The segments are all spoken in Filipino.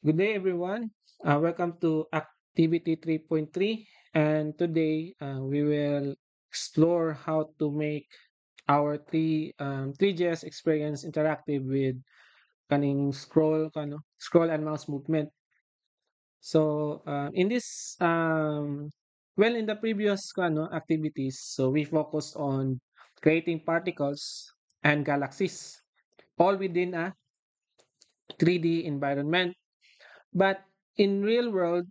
Good day, everyone. Welcome to Activity 3.3. And today we will explore how to make our 3GS experience interactive with kaning scroll and mouse movement. So in this, in the previous activities, so we focused on creating particles and galaxies, all within a 3D environment. But in real world,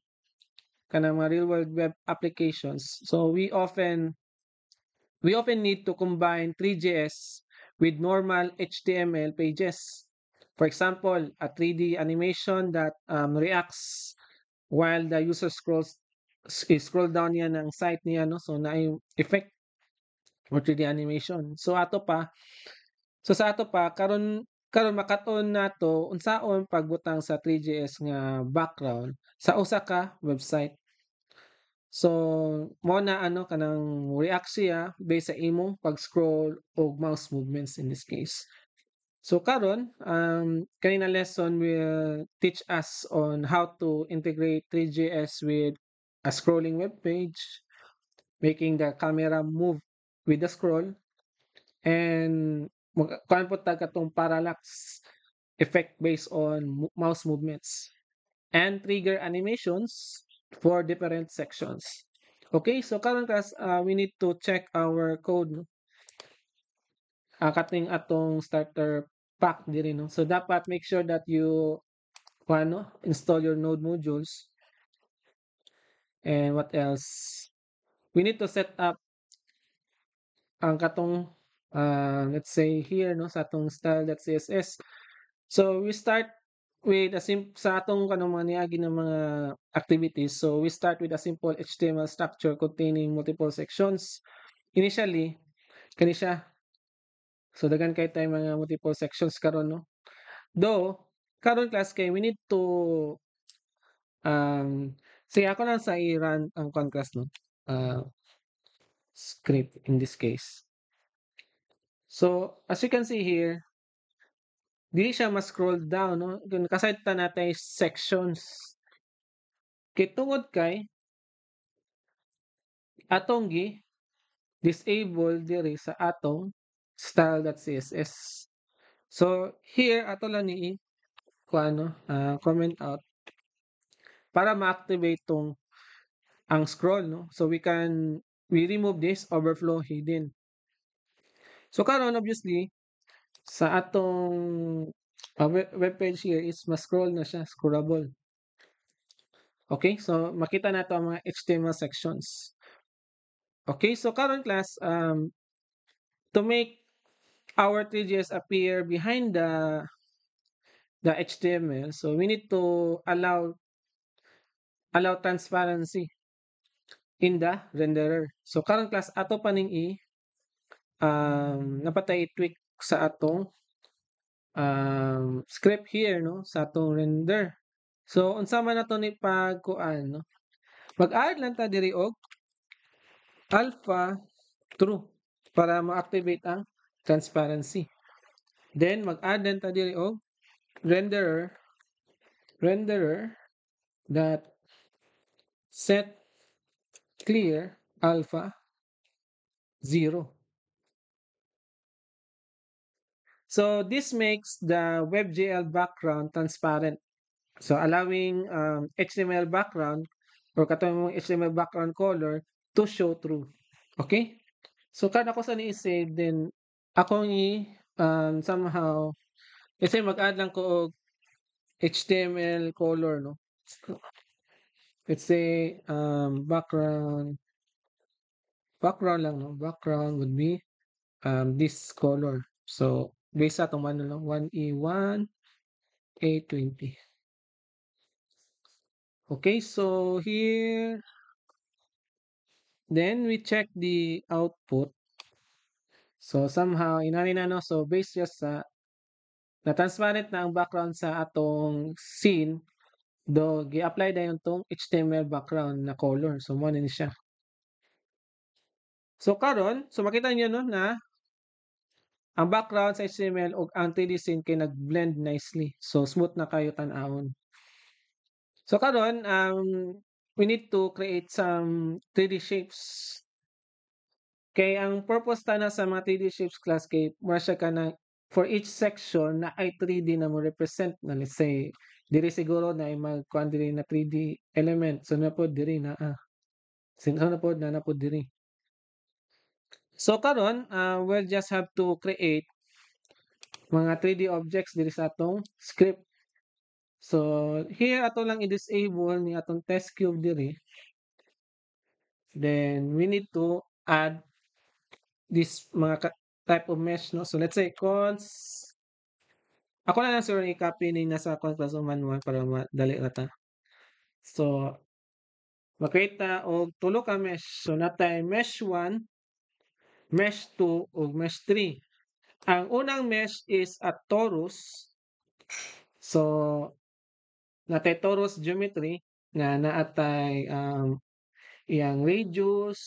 mga real world web applications. So we often need to combine 3GS with normal HTML pages. For example, a 3D animation that reacts while the user scroll down niya ng site niya, no? So na yung effect or 3D animation. So sa ato pa karon karon makaton nato unsaon pagbutang sa 3GS nga background sa usa ka website. So, mo na kanang react siya based sa imong pag-scroll og mouse movements in this case. So karon, kanina lesson will teach us on how to integrate 3GS with a scrolling web page, making the camera move with the scroll, and kuan po katong parallax effect based on mouse movements and trigger animations for different sections. Okay, so karon class, we need to check our code, no? Kating atong starter pack diri, no? So dapat make sure that you install your node modules. And what else? We need to set up ang katong let's say here, no, sa atong style.css. So we start with sa atong kanang mga niagi ng mga activities. So we start with a simple HTML structure containing multiple sections. Initially, kani siya. So daghan kay tay mga multiple sections karon, no. Though karon class kay we need to sige ako lang sa i-run ang class, no. Script in this case. So as you can see here, dili siya ma-scroll down, no. Kasayt ta natay sections. Kay tungod kay atong disable diri sa atong style.css. So here ato lang ni comment out para ma-activate tong ang scroll, no. So we remove this overflow hidden. So karon obviously sa atong web page here is ma-scroll na siya, scrollable. Okay, so makita nato ang mga HTML sections. Okay, so karon class, to make our 3GS appear behind the HTML, so we need to allow transparency in the renderer. So karon class ato pa ning napatay i-tweak sa atong script here, no, sa atong render. So unsa man nato ni pagkuan, no, mag-add lang ta diri og alpha true para ma-activate ang transparency. Then mag-add lang ta diri og renderer that set clear alpha 0. So this makes the WebGL background transparent. So allowing HTML background or katong HTML background color to show through. Okay? So kada ko sa ni-save, then akong somehow let's say mag-add lang ko og HTML color, no. Let's say background lang, no. Background would be this color. So based sa itong 1E1 A20. Okay, so here then we check the output. So somehow inani na, no, so based just sa na transparent na ang background sa atong scene, do gi-apply dayon tong HTML background na color. So mo ni siya. So karon, so makita niyo, no, na ang background sa HTML ug ang 3D scene kay nag-blend nicely. So smooth na kayo tan-awon. So karon we need to create some 3D shapes. Kay ang purpose tana sa mga 3D shapes class kay mura siya kanang for each section na ay 3D na mo represent na let's say diri siguro na ay magkuan diri na 3D element so na pod diri na sinso na pod na pod diri. So karon we'll just have to create mga 3D objects diri sa atong script. So here ato lang i-disable ni atong test cube diri. Then we need to add this mga type of mesh, no? So let's say cons. Ako na lang sir i-copy ni nasa cons plus manual para madali ra ta. So makita og tulo ka mesh. So natay mesh 1, mesh 2 ug mesh 3. Ang unang mesh is a torus. So natay torus geometry nga naatay iyang radius,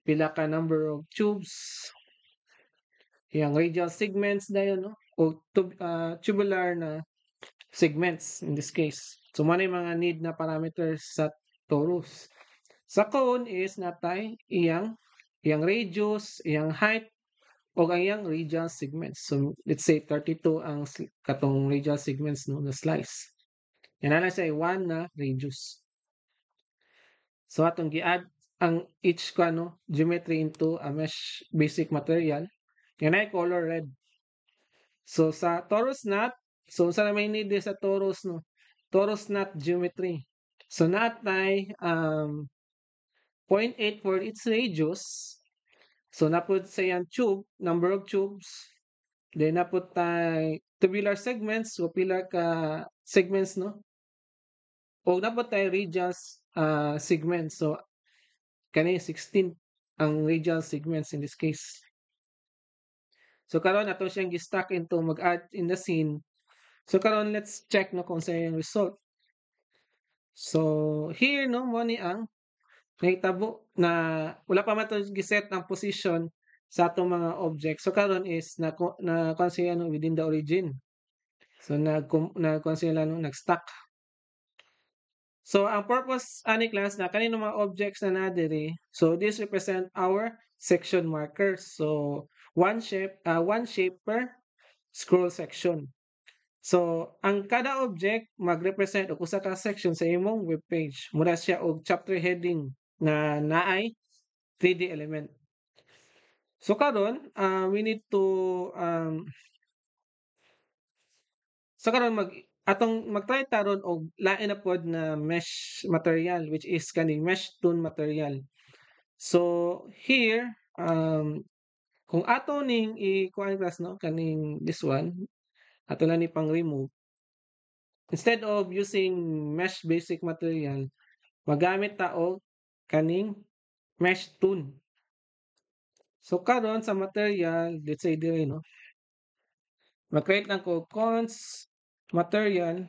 pila ka number of tubes, iyang radial segments dayon no o tubular na segments in this case. So mo mga need na parameters sa torus. Sa cone is natay iyang radius, iyang height o ang iyang radial segments. So let's say 32 ang katong radial segments no na slice. Yan na siya 1 na radius. So atong gi-add ang each geometry into a mesh basic material. Yan ay color red. So sa torus knot, so sa may need sa torus no. Torus knot geometry. So natay 0.8 for its radius. So napud sa yan tube, number of tubes. Then napud tay tubular segments, so pila ka segments no. O napud tay radial segments. So kani 16 ang radial segments in this case. So karon ato siyang gi-stack into mag-add in the scene. So karon let's check no kung sa yung result. So here no mo ni ang nahitabo na wala pa man to giset ang position sa atong mga object. So karon is na consider no within the origin. So consider no nag-stack. So ang purpose ani class na kanino mga objects na nadiri. So this represent our section markers. So one shape per scroll section. So ang kada object mag-represent og usa ka section sa imong web page. Mura siya og chapter heading na naay 3D element. So karon we need to so karon mag-try taron og lain na pod na mesh material which is kaning mesh tool material. So here kung ato ning i-kuan class no kaning this one ato na ni pang remove instead of using mesh basic material magamit ta og kaning mesh tool. So karon sa material let's say dire no mag-create lang ko cons material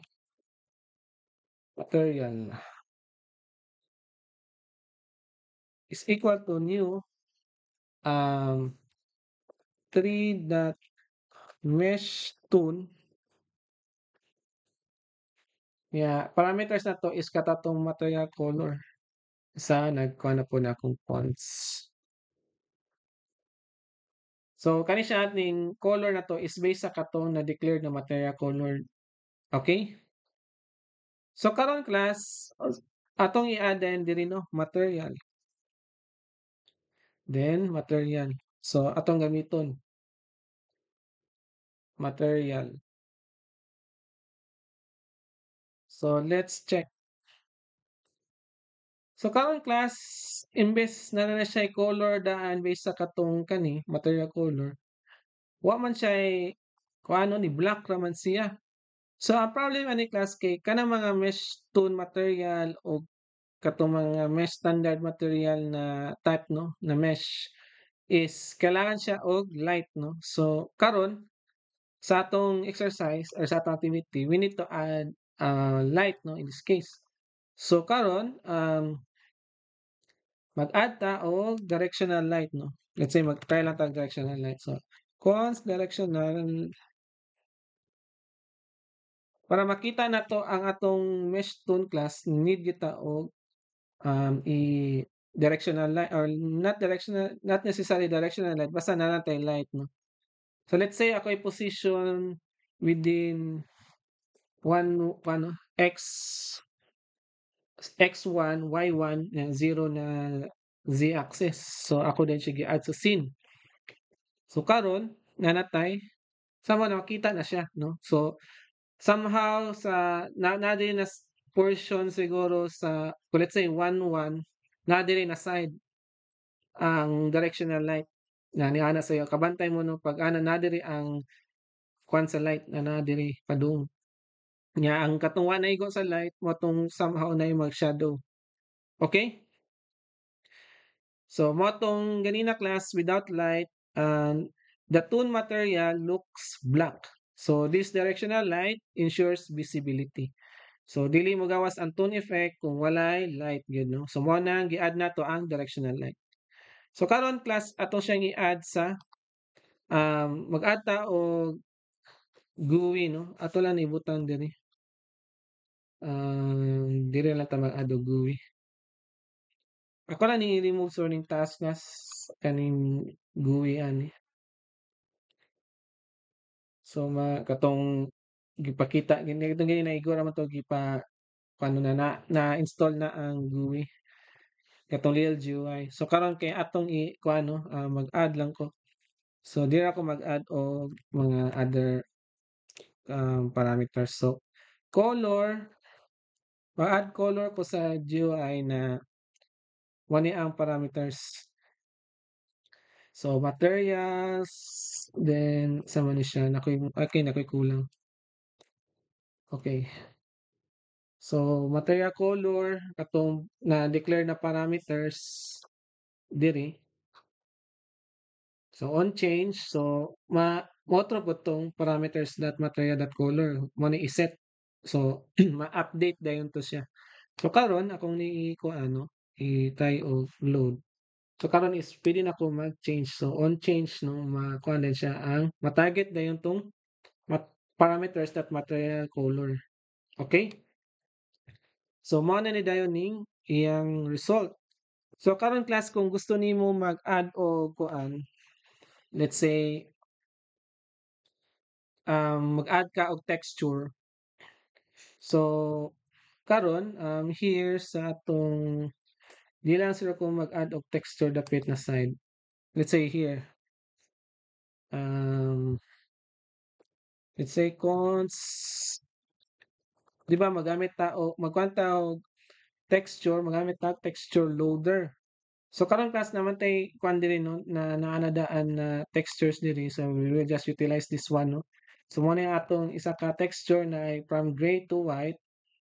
is equal to new 3 dot mesh tool. Yeah, parameters na to is katatong material color. Nagkuha na po na akong fonts. So, kani siya ating color na to is based sa katong na declared na material color. Okay? So, karon class, atong i-add din diri no, material. Then, material. So, atong gamiton. Material. So, let's check. So, karon class, imbes na na siya color daan based sa katong kani, material color, wa man siya kung ano ni black raman siya. So, ang problem ani class kay kanang mga mesh tone material o katong mga mesh standard material na type no, na mesh is kailangan siya og light no. So, karon sa atong exercise or sa atong activity, we need to add light no in this case. So, karon mag-add ta og directional light no. Let's say mag-try lang ta directional light. So, cons directional Para makita nato ang atong mesh tool class, need kita og i-directional light or not necessarily directional light, basta na lang tay light, no? So let's say ako i-position within one ano, x1, y1, 0 na z-axis. So ako din siya gi-add sa scene. So karon nanatay sama na makita na siya, no? So somehow na din na portion siguro sa let's say 1 na din na side ang directional light na niana sa'yo kabantay mo no pag ana na diri ang kwan sa light na diri padung nya ang katong wa naigo sa light mo tong somehow na mag shadow. Okay, so mo tong ganina class without light and the tone material looks black, so this directional light ensures visibility. So dili mo gawas ang tone effect kung walay light gyud, no? So mo na gi-add nato ang directional light. So karon class ato siyang i-add sa mag-add ta og GUI, no? Ato lang ibutang diri. Diri lang ta mag-add og GUI. Ako lang ni remove sorting task nas kaning GUI ani. So katong gipakita gini katong gini naigura man to paano na-install na ang GUI katong little GUI. So karon kay atong kuano mag-add lang ko. So diri ako mag-add og mga other parameters. So color, mag-add color ko sa GUI na wani ang parameters. So materials, then sama ni siya nakoy kulang. Okay. So material color katong na-declare na parameters diri. So on change, so motro po tong parameters dot material dot color mo ni iset. So ma-update dayon to siya. So karon akong ko ano i-try og load. So karon is pwede na ko mag-change. So on change no makuha din siya ang ma-target dayon tong parameters dot material color. Okay? So mo na ni dayon ning iyang result. So karon class kung gusto nimo mag-add o kuan, let's say mag-add ka og texture. So karon here sa atong di lang sila kung mag-add og texture dapit na side. Let's say here. Let's say cons, di ba magamit ta o magkuhan ta og texture, magamit ta texture loader. So karon class naman tay kuan diri no na naanadaan na textures diri, so we will just utilize this one, no. So mo na atong isa ka texture na from gray to white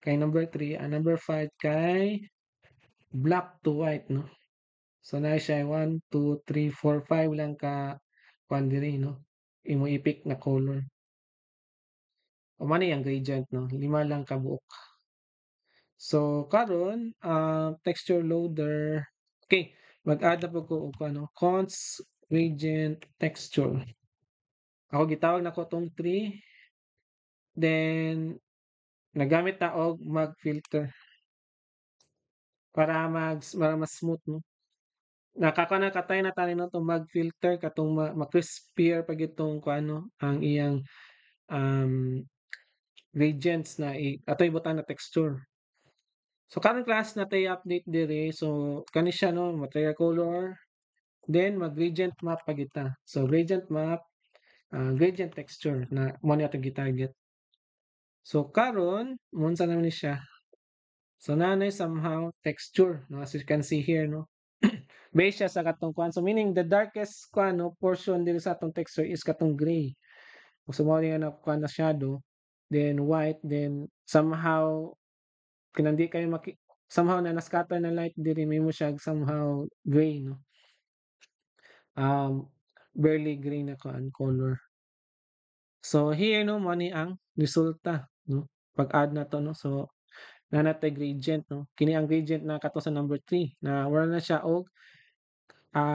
kay number 3 and number 5 kay black to white, no. So na siya 1 2 3 4 5 lang ka kuan diri, no, imo i-pick na color. O man ang gradient, no, 5 lang ka buok. So karon texture loader, okay, mag-add na po ko og ano cons gradient texture. Ako gitawag nako tong 3, then nagamit ta og mag filter para mas smooth, no. Nakatay na tayo no tong mag filter katong ma-crispier pag itong kuano ang iyang um gradients na ato ibutan na texture. So karon class natay update diri, so kani siya no material color, then mag gradient map pa kita. So gradient map, gradient texture na mo ni atong gi-target. So karon mo unsa naman ni siya. So nanay somehow texture, no, as you can see here, no. Base siya sa katong kuan. So meaning the darkest kuan no portion diri sa atong texture is katong gray. So mo ni na kuan na shadow, then white, then somehow kinandi kayo somehow na na-scatter na light diri mo siya somehow gray, no. Barely gray na color. So here no mo ni ang resulta, no. Pag-add na to, no. So natay gradient, no. Kini ang gradient na kato sa number 3 na wala na siya og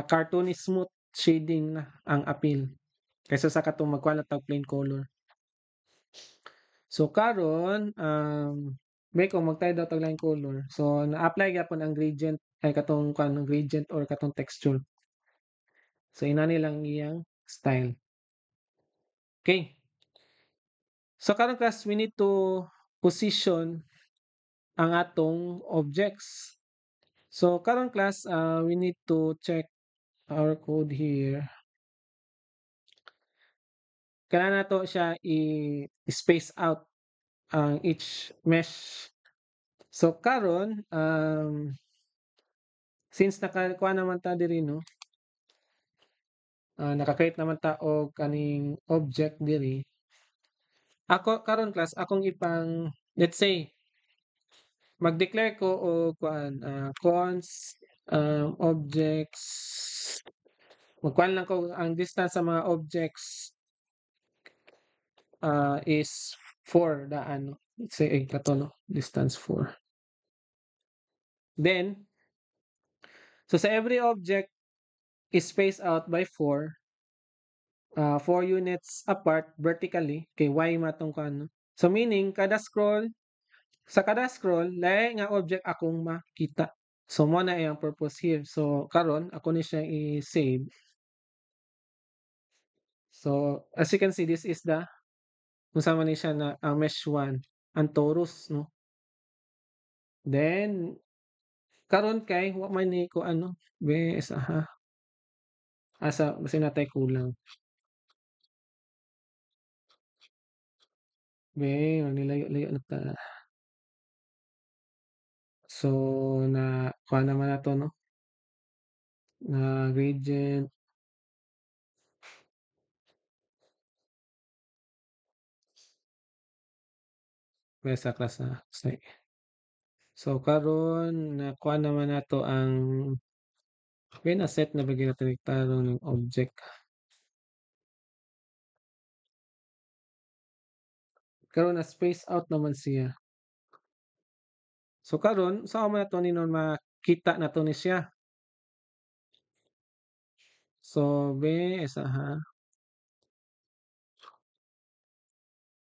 cartoony smooth shading na ang appeal kaysa sa katong magkuha tag plain color. So karon may kung magtayo daw tag line color. So na-apply gyapon ang gradient ay katong kanang gradient or katong texture. So inani lang iyang style. Okay. So karon class we need to position ang atong objects. So karon class we need to check our code here. Kailangan nato siya i-space out ang each mesh. So karon since nakakuha naman ta diri no, naka-create naman ta og kaning object diri. Ako karon class akong ipang let's say mag-declare ko og kuan const objects magkuan lang ko ang distance sa mga objects is 4 daan. Let's say kato no, distance 4. Then so sa every object is spaced out by 4 4 units apart vertically kay y matong kuan. So meaning kada scroll lahi nga object akong makita. So mo na ang purpose here. So karon ako ni siya i-save. So as you can see this is the kung saan man ni siya na ang mesh 1 ang torus no. Then karon kay wa man ni ko ano bes asa basi natay kulang. Be nilayo-layo na ta. So na kuha naman na to no na gradient sa class na say. So karon nakuha naman nato ang na-set na bagay natin tarong ng object. Karon na space out naman siya. So karon sa man nato ni nun makita nato ni siya. So be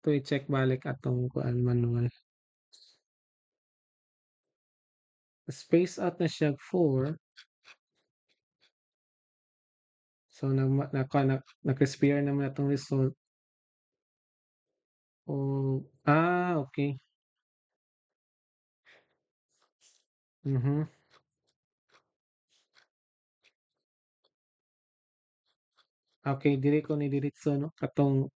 to i-check balik atong kuan manual. Space out na siya 4. So nag-expire naman atong result. Oh, okay. Mhm. Okay, diri ko ni diretso no katong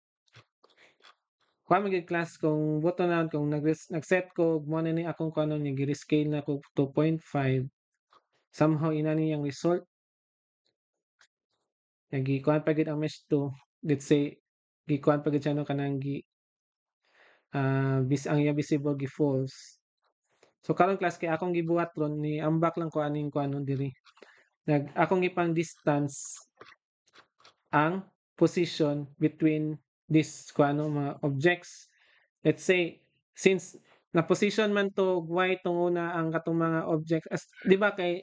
kuha man gid class kung buto na kung nag-set ko mo na ni akong kuno ni gi-rescale na ko 2.5 somehow inani yang result nagikuan pa gid ang mesh 2 let's say gikuan pa gid siya no kanang ang iya visible gi false. So karon class kay akong gibuhat ron ni ambak lang ko aning kuano diri. Akong ipang distance ang position between this kuano mga objects. Let's say since na position man to y tong una ang katong mga objects as di ba kay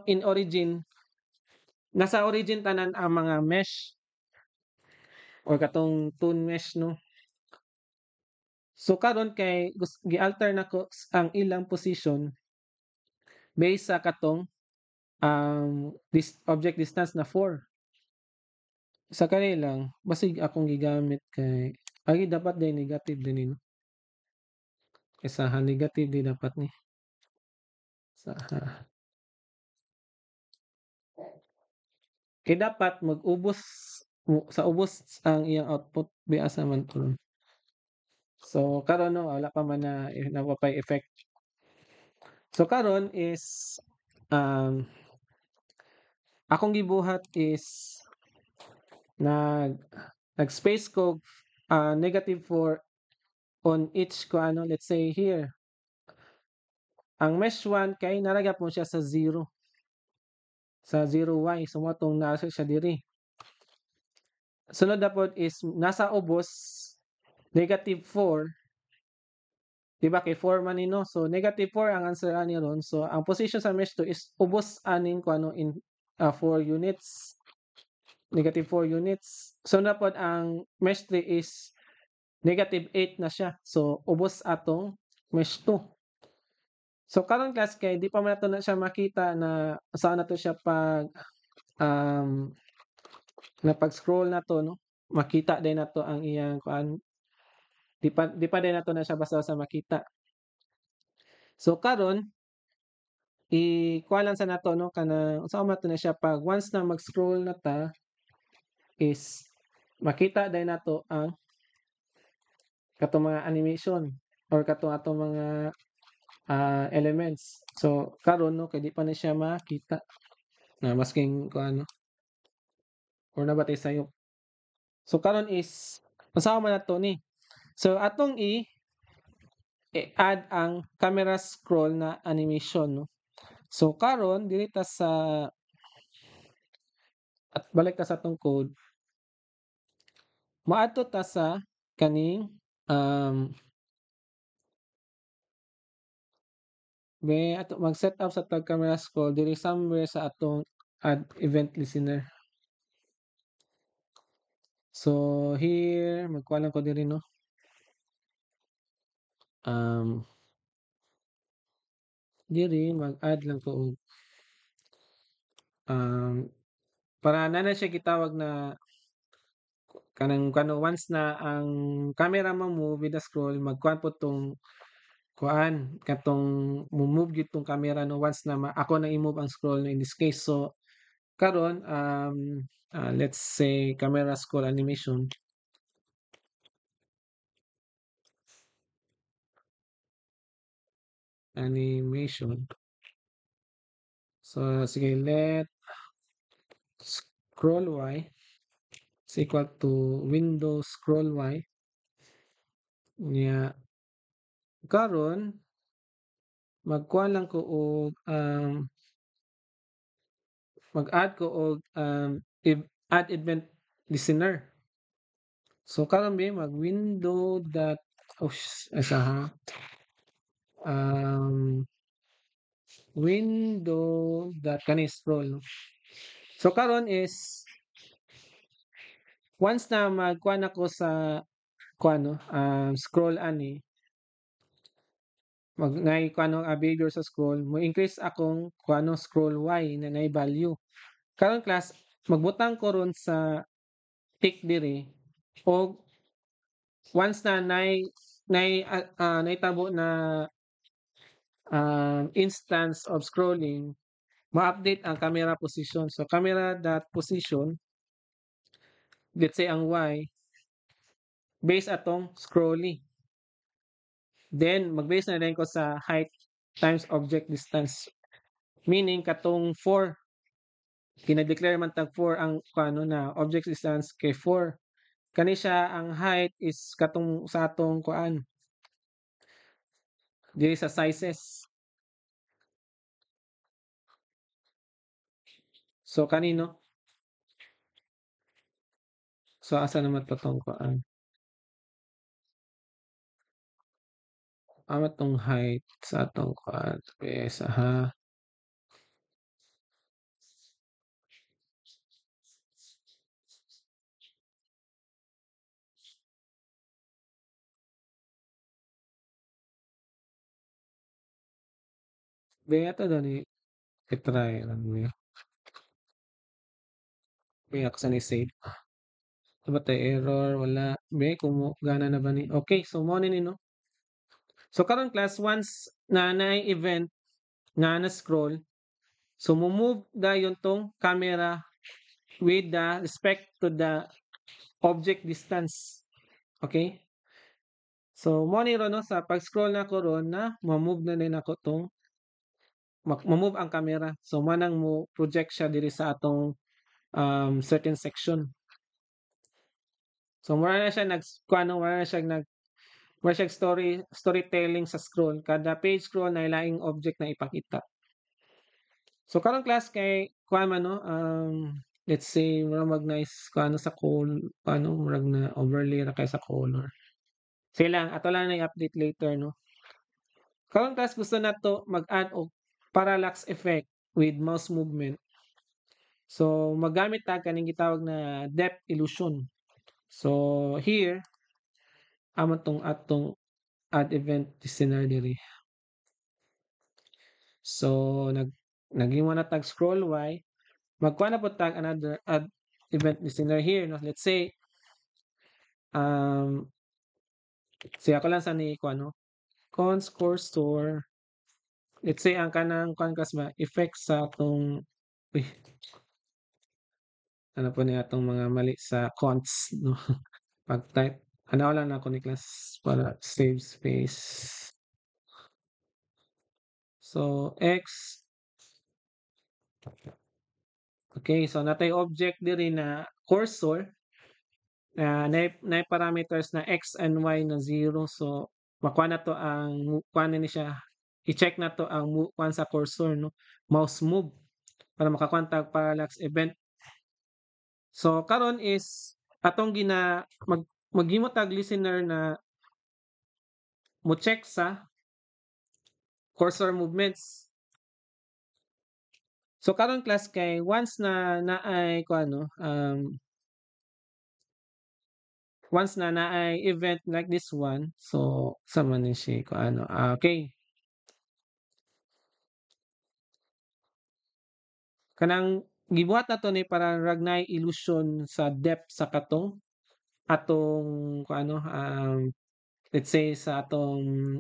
in origin nasa origin tanan ang mga mesh or katong toon mesh no. So karon kay gi-alter nako ang ilang position based sa katong this object distance na 4. Sa kanilang basig akong gigamit kay dapat day negative din no. Isahan negative di dapat ni. Saha. Kay dapat mag-ubos sa ubos ang iyang output biasa man to. So karon no wala pa man na napapay effect. So karon is akong gibuhat is nag nag-space ko -4 on each ko ano let's say here. Ang mesh 1 kay naragap mo siya sa 0. Sa 0y so motong naa siya diri. Sunod na pod is nasa ubos -4. Diba kay 4 man ni no? So -4 ang answer ani ron. So ang position sa mesh 2 is ubos aning kuno in 4 units. -4 units. So na pod ang mesh 3 is -8 na siya. So ubos atong mesh 2. So karon class kay di pa man nato na siya makita na saan nato siya um pag-scroll nato no. Makita din nato ang iyang kuan. Di pa din nato na siya basta-basta makita. So karon kuha lang sa nato no kanang unsa man to na siya pag once na mag-scroll na ta is makita din nato ang katong mga animation or katong atong mga elements. So karon no kay di pa na siya makita na masking kung ano or nabatay sayo. So karon is unsa man nato ni. So atong i-add ang camera scroll na animation no. So karon dili ta sa at balik ta sa atong code. Maadto ta sa kaning ato mag-set up sa tag camera scroll diri somewhere sa atong add event listener. So here magkuha lang ko diri no. Diri mag-add lang ko og para na siya gitawag na kanang once na ang camera mo-move with the scroll magkuhan po tong kuan katong mo-move gyud tong camera no once na ako na i-move ang scroll no in this case. So karon let's say camera scroll animation. So sige let scroll y is equal to window scroll y nya karon magkuha lang ko og mag-add ko og add event listener. So karon bi mag window dot asa ha window dot kani scroll no? So karon is once na magkuan ako sa kuan no scroll ani ngay kuano behavior sa scroll mo increase akong kuano scroll y na nay value. Karon class magbutang ko ron sa tick diri og once na naitabo na instance of scrolling ma-update ang camera position. So camera dot position let's say ang y base atong scrolling. Then mag-base na din ko sa height times object distance. Meaning katong 4 kina-declare man tag 4 ang kuano na object distance kay 4. Kani siya ang height is katong sa atong kuan diri sa sizes. So kanino? So asa naman to tong kuan? Tong height sa atong kuan sa ha. Be ato daw ni i-try lang niya. Be ako sa ni save. Diba tayo error wala. Be kung gana na ba ni. Okay, so mo ni no. So karon class once na event nga na scroll so mo-move dayon tong camera with the respect to the object distance. Okay? So mo ni ron no sa pag-scroll na ko ron na ma-move na din ako tong ma-move ang camera. So manang mo project siya diri sa atong certain section. So mura na siya wala siya storytelling sa scroll. Kada page scroll na ilaing object na ipakita. So karong class kay kuan man no let's say murag nice kuan sa murag na overlay ra kay sa color. Sige lang ato lang na i-update later no. Karong class gusto nato mag-add og parallax effect with mouse movement. So magamit ta kaning gitawag na depth illusion. So here amon tong atong add event listener diri. So naging na tag scroll Y, magkuha na po tag another add event listener here, no? Let's say um siya ko lang sa ni ko ano, cons cursor. Let's say ang kanang kuan kas ba effect sa atong uy, ano po ni atong mga mali sa cons, no? Pag-type ano lang ako ni class para save space. So x, okay, so natay object diri na cursor na parameters na x and y na 0. So makuha na to ang kuha na ni siya, i-check na to ang kuha sa cursor, no? Mouse move para makakuha tag parallax event. So karon is atong maghimo tag listener na mo check sa cursor movements. So karon class kay once na naay ko ano once na naay event like this one, so sa man ni siya ko ano okay, kanang gibuhat nato ni para ragnay illusion sa depth sa atong kung ano let's say sa katong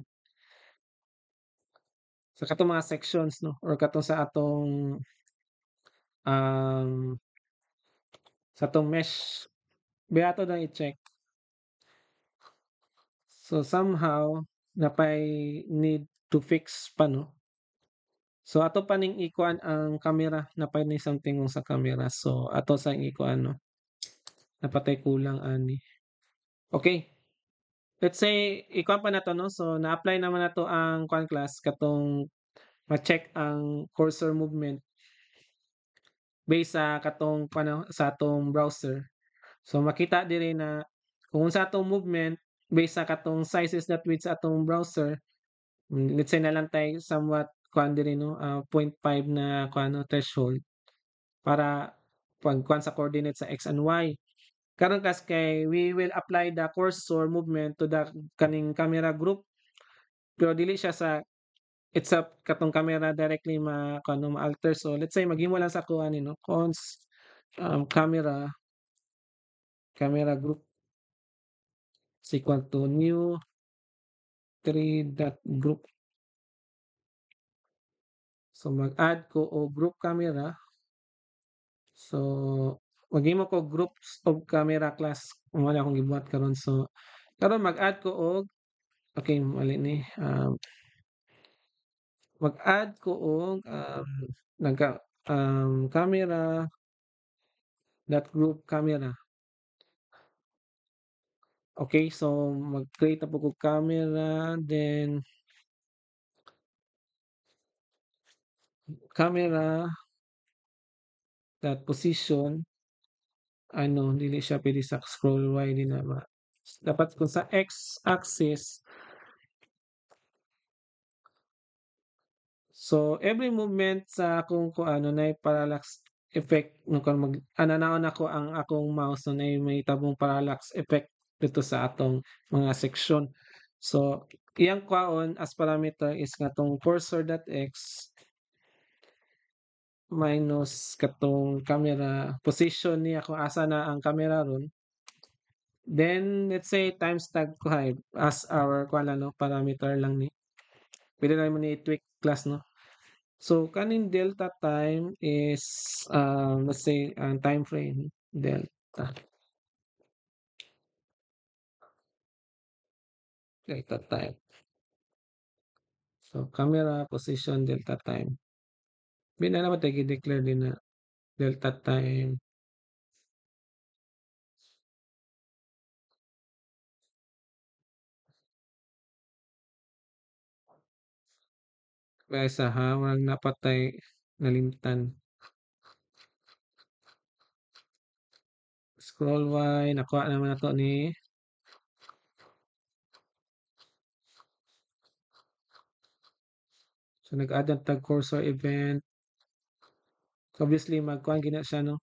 mga sections, no, or katong sa atong um sa atong mesh beato na i-check. So somehow napay need to fix pa, no. So ato pa ning ikuan ang camera, napay ni something sa camera, so ato sa ikuan, no, napatay kulang ani. Okay, let's say ikuan pa nato, no, so na-apply naman nato ang kuan class katong ma-check ang cursor movement based sa katong kuan sa atong browser. So makita diri na kung sa atong movement based sa katong sizes that width sa atong browser, let's say na lang tay somewhat kuan diri, no, point 5 na kuan, no, threshold para pag kuan sa coordinate sa x and y. Karon kas kay we will apply the cursor movement to the kaning camera group, pero dili siya sa it's a katong camera directly kuan, no, ma-alter. So let's say maghimo lang sa kuan ni, no, cons camera group is equal to new 3 dot group. So mag-add ko og group camera. So maghimo ko groups of camera class, mo na akong gibuhat karon. So karon mag-add ko og okay, mali ni mag-add ko og nagka camera dot group camera. Okay, so mag-create na po ko camera, then camera dot position, ano dili siya pwede sa scroll Y din na dapat kung sa X axis. So every movement sa akong kuano nay parallax effect no kon ananaon ako ang akong mouse no nay may tabong parallax effect dito sa atong mga section. So iyang kwaon as parameter is katong cursor.x minus katong camera position niya kung asa na ang camera ron. Then let's say times tag ko hay as our kuan lang, no, parameter lang ni. Pwede na mo ni tweak class, no. So kaning delta time is let's say ang time frame delta time. So camera position delta time. Bina naman tayo declare din na delta time kaya sa hawang napatay nalimtan. Scroll Y, nakuha naman nato ni. So nag-add ang tag cursor event. So obviously magkuhan gina siya, no.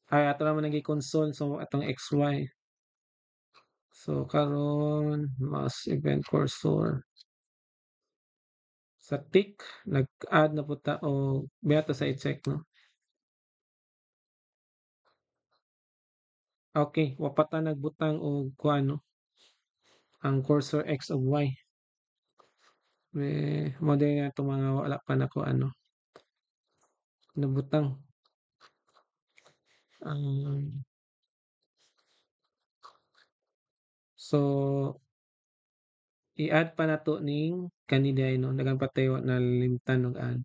Ay ato naman nag console, so atong XY. So karon mas event cursor sa tick nag-add na po ta o beata sa i-check no. Okay, wa pa ta nagbutang og kuan no, ang cursor x ug y. Mo din nga itong mga wala pa nako ano nabutang. So i-add pa nato ning kani diay no daghang patay wa nalimtan og add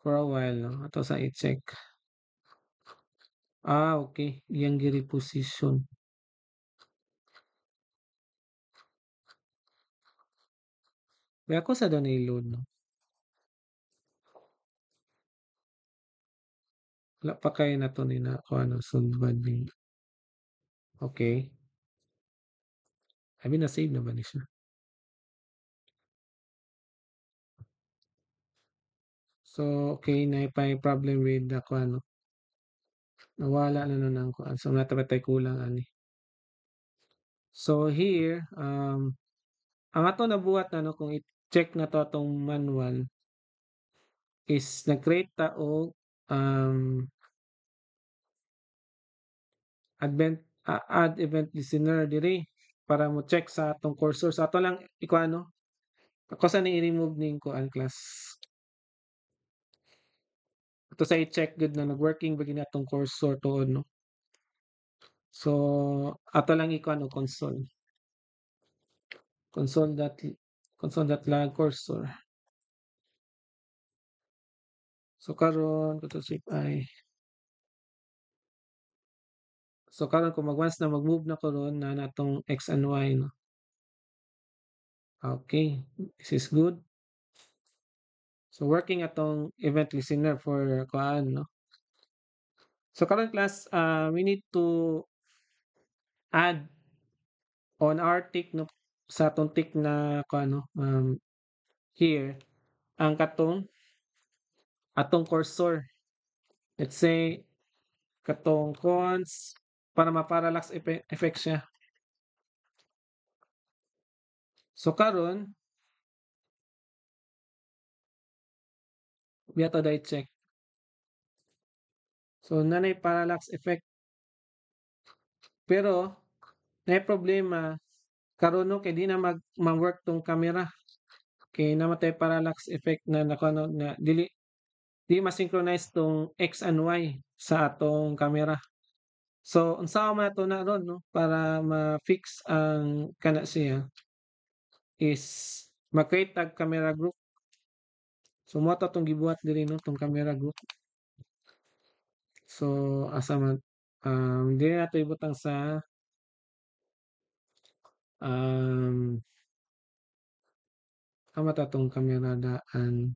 for a while no ato sa i-check. Okay, iyang gi-reposition. Kaya ako sa daw na-load no. Wala pa kay nato ni na kuha ano sulbad ni. Okay. Abi na-save na ba ni siya? So, okay naipay problem with the kuha ano. Nawala na nun ang kuha. So, natapatay kulang ani. So, here, ang ato nabuhat na no, kung i-check na to atong manual is nag-create ta og add event listener diri para mo check sa atong cursor. Sa ato lang iko ano, ako sa ni i-remove ning kuan class. Ato sa i-check gud na nag-working ba gini atong cursor tuod no. So ato lang iko ano console. Console.log cursor. So karon kato save ay. So karon kung once na mag-move na ko ron na natong x and y no. Okay, this is good. So working atong event listener for kuan no. So current class, we need to add on our tick no sa atong tick na kuan no here ang atong cursor. Let's say katong cons para ma-parallax effect siya. So karon biya ta check. So nanay parallax effect pero nay problema karon no kay di na ma-work tong camera. Kay namatay parallax effect na nakano na dili di ma-synchronize tong X and Y sa atong camera. So unsa man nato na ron no para ma-fix ang kana siya is mag-create tag camera group. So mo to tong gibuhat diri no tong camera group. So asa man dili nato ibutang sa um amo ta tong camera daan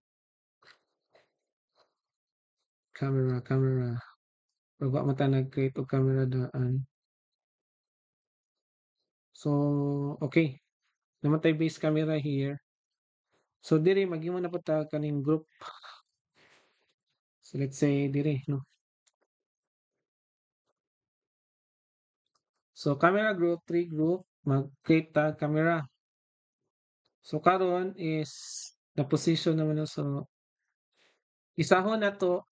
camera pag wa man ta nag-create og camera daan. So okay namatay base camera here. So diri maghimo na pud ta kaning group. So let's say diri no. So camera group, three group, mag-create tag camera. So karon is na position naman no. So isahon na to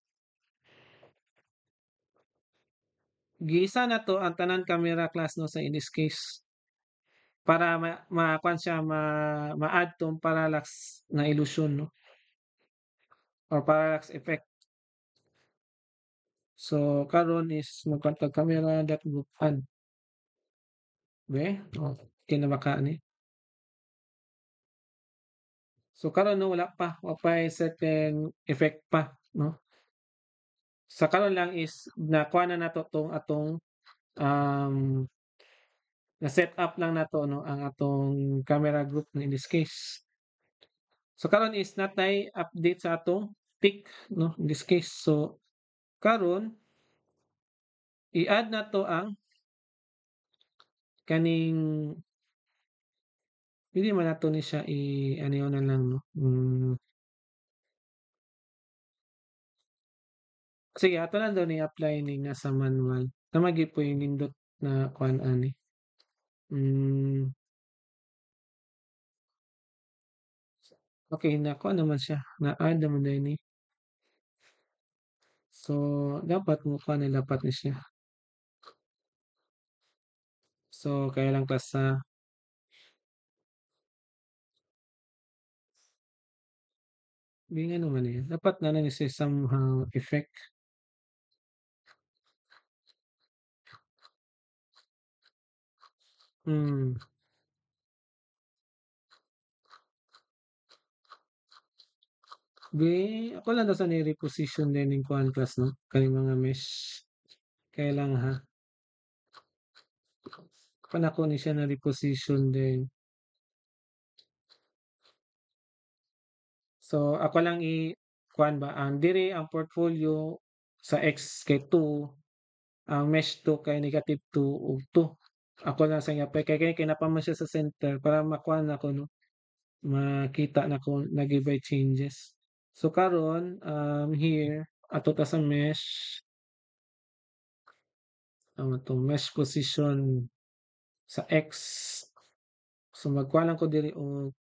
giisa na to ang tanan camera class no sa in this case para kuan siya ma-add tong parallax na illusion no or parallax effect. So karon is magkuan tag camera dot group add. Be? Oh, kinabaka ni. So karon no wa pa certain effect pa no. Sa karon lang is nakuha na nato tong atong um na-set up lang nato no ang atong camera group no in this case. So karon is natay update sa atong tick no in this case. So karon i-add nato ang kaning pili man nato ni siya ano na lang no. Sige ato lang daw ni apply ning nasa manual. Tama gyud po yung nindot na kuan ani. Hmm, okey nakuha naman siya, na-add naman na ini. So, dapat mo kuha na dapat ni siya. So, kaya lang tas sa di ano man, eh, dapat na lang siya somehow effect. Hmm, di ako lang daw sa ni-reposition din ning kuan class 'no, kaning mga mesh. Kaya lang ha, kanako ni siya na-reposition din. So, ako lang kuan ba, ang diri ang portfolio sa X kay 2, ang mesh 2 kay negative 2 ug 2. Ako lang sa nga kay kinapaman siya sa center para makuha nako 'no, makita nako nag-give changes. So karon, here ato ta sa mesh, ano 'to, mesh position sa X. So magkuha lang ko diri og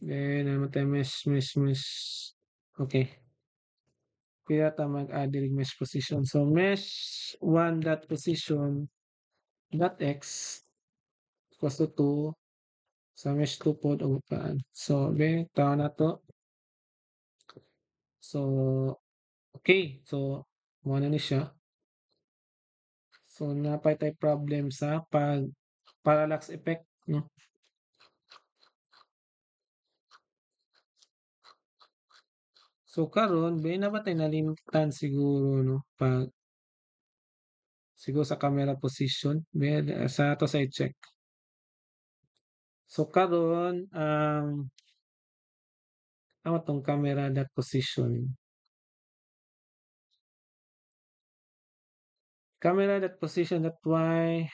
then ano tayo mesh. Okay, kaya ta mag-add diri mesh position. So mesh 1 dot position dot X equals to 2 sa mesh 2 pod og paan. So tawo na to. So, okay. So, mo na ni siya. So, napay tay problem sa pag parallax effect, no? So, karon may namatay nalimtan siguro, no? Pag siguro sa camera position, may, sa to sa check. So, karon ang tong camera that position. Camera that position that why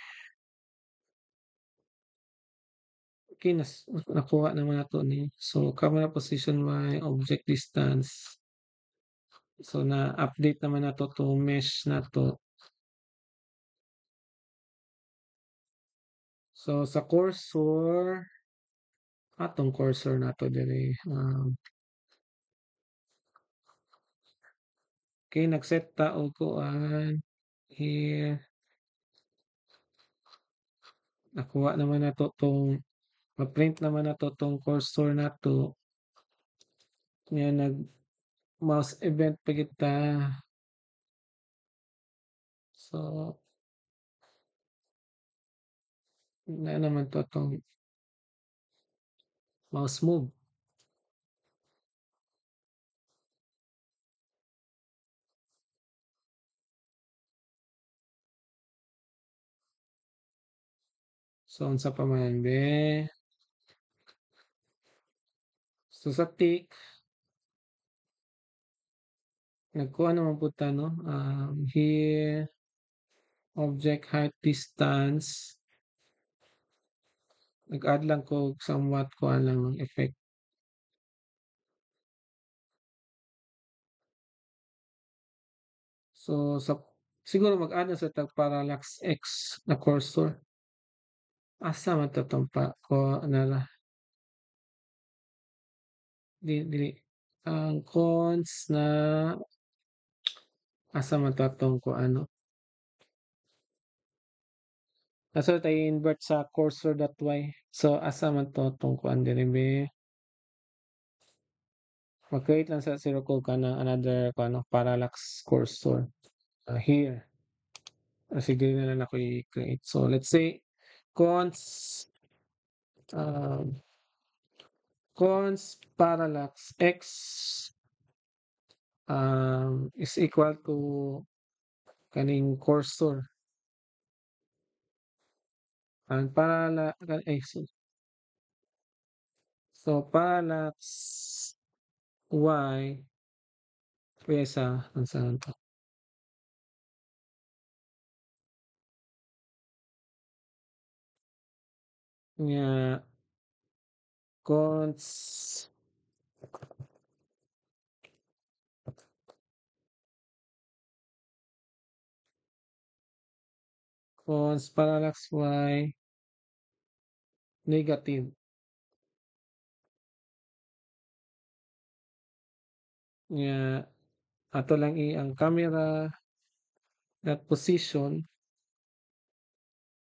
okay, nakuha naman nato ni. So, camera position y object distance. So, na-update naman nato to mesh na to. So, sa cursor, atong cursor nato diri. Okay, nag-set ta og kuan here. Nakuha naman nato tong ma-print naman nato tong cursor nato. Nga nag mouse event pa kita. So, na naman to tong mouse move. So, unsa pa man be? So, sa tick, nagkuha naman po ta, no? Here, object height distance. Nag-add lang ko somewhat kuan lang ng effect. So, siguro mag-add na sa tag parallax X na cursor. Asa man to tong pa ko nara dili ang cons na asa man to tong ko ano. Asa tayo invert sa cursor.y. So, asa man to tong kuan diri be. Mag-create lang sa zero ko ka ng another ko ano, parallax cursor. Here. Sige na lang ako i-create. So, let's say cons um, cons parallax x is equal to kaning cursor. Ang so parallax y pesa ang saan to nga cons cons parallax y negative. Nya ato lang ang camera that position.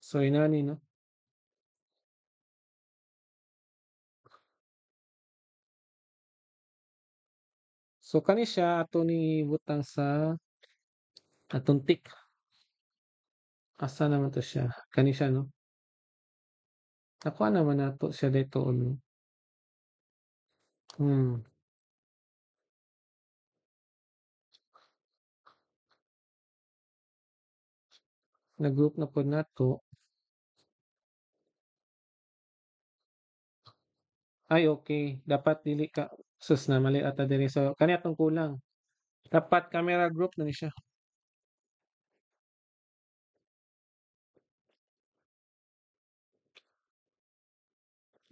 So inani no. So kani siya ato ni butang sa atong tick. Asa naman to siya? Kani siya no. Nakuha naman nato siya dito no. Hmm. Nag-group na pod nato. Ay okay, dapat dili ka sus na mali ata diri. So kani atong kulang. Dapat camera group na ni siya.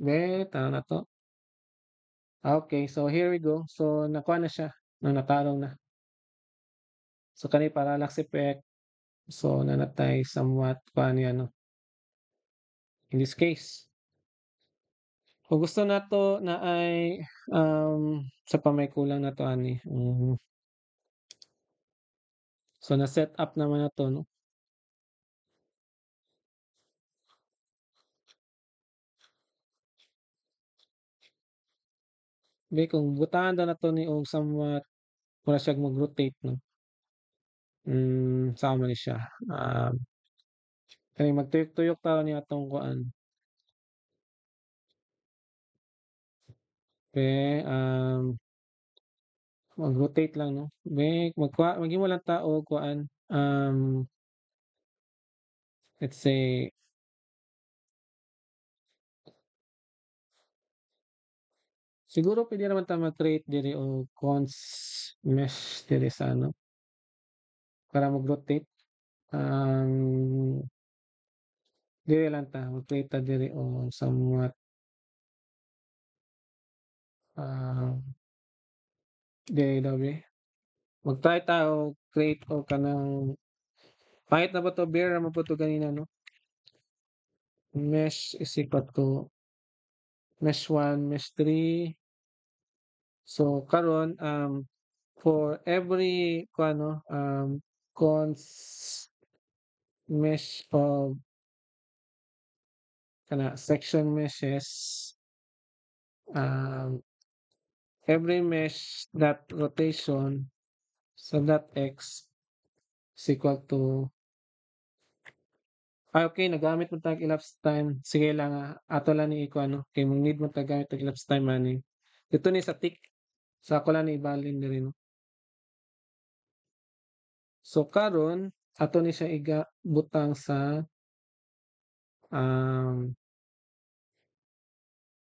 Tanaw na to. Okay, so here we go. So nakuha na siya. Natarong na. So kani parallax effect. So nanatay somewhat paano yan no? In this case. Kung gusto nato na ay sa pa may kulang na to ani. So na set up naman na to no. Kung butahan daw na to ni og somewhat wala siyang mag-rotate no. Sama ni siya. Kani magtuyok-tuyok ta ni atong kuan. Mag-rotate lang no. Maghimo lang ta og kuan. Let's say siguro pwede naman ta mag-create diri og cons mesh diri sa ano para mag-rotate. Dili lang ta mag-create ta diri og somewhat dili daw be. Mag-try ta og create og kanang pangit na ba to bear naman po to ganina no. Mesh is equal to mesh 1, mesh 3. So karon for every kuano cons mesh of kana section meshes um every mesh that rotation so that x is equal to okay nagamit mo tag elapsed time sige lang ato lang ni iko ano kay mong need mo tag gamit tag elapsed time ani dito ni sa tick sa ako lang ni ibalin diri no. So karon ato ni siya iga butang sa um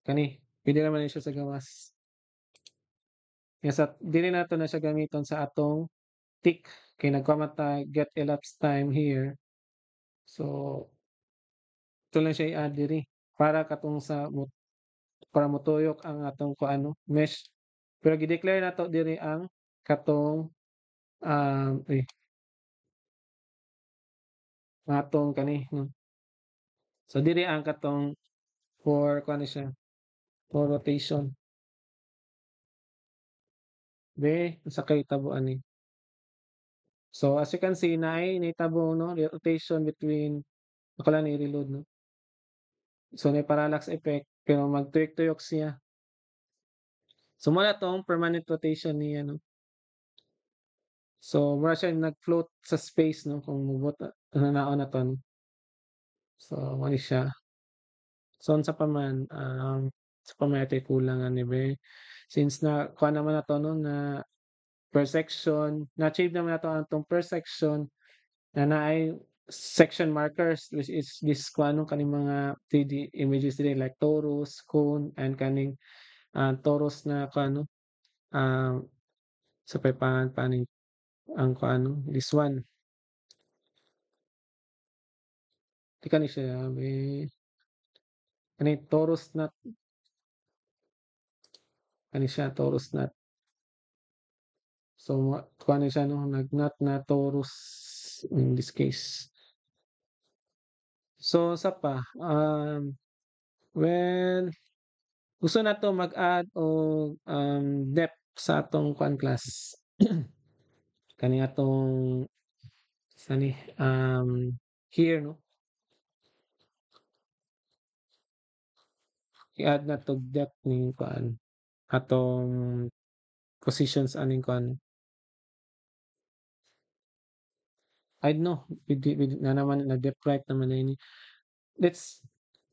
kani pwede naman ni siya sa gawas. Yes, at dili nato na siya gamiton sa atong tick kay nagkuha ta get elapsed time here. So ito lang siya i-add diri para katong sa para motuyok ang atong kuano mesh. Pero gi-declare nato diri ang katong eh, atong kani no. So diri ang katong for kuano siya for rotation. Sa kay tabuan ni. So as you can see naay nahitabo no rotation between ako lang ni-reload no. So may parallax effect pero magtuyok-tuyok siya. So muna tong permanent rotation niya no. So mura siya nag-float sa space no kung mubot nanaon na to no. So mao ni siya. So unsa pa man sa pa may ito'y kulang ani be. Since na kuha naman na to no na per section, na-achieve naman nato ang tong per section na naay section markers which is this kuanong kaning mga 3D images dili like torus, cone, and kaning torus na kuano sa paning ang kuano this one. Di kani siya kani torus nut kani siya torus nut. So kuano siya no nag-nut na torus in this case. So sa pa, when gusto nato mag-add og depth sa atong kuan class. Kani atong sani here no, i-add na to depth ning kuan atong positions aning kuan. I don't know, with na naman na-depth right naman na ini. Let's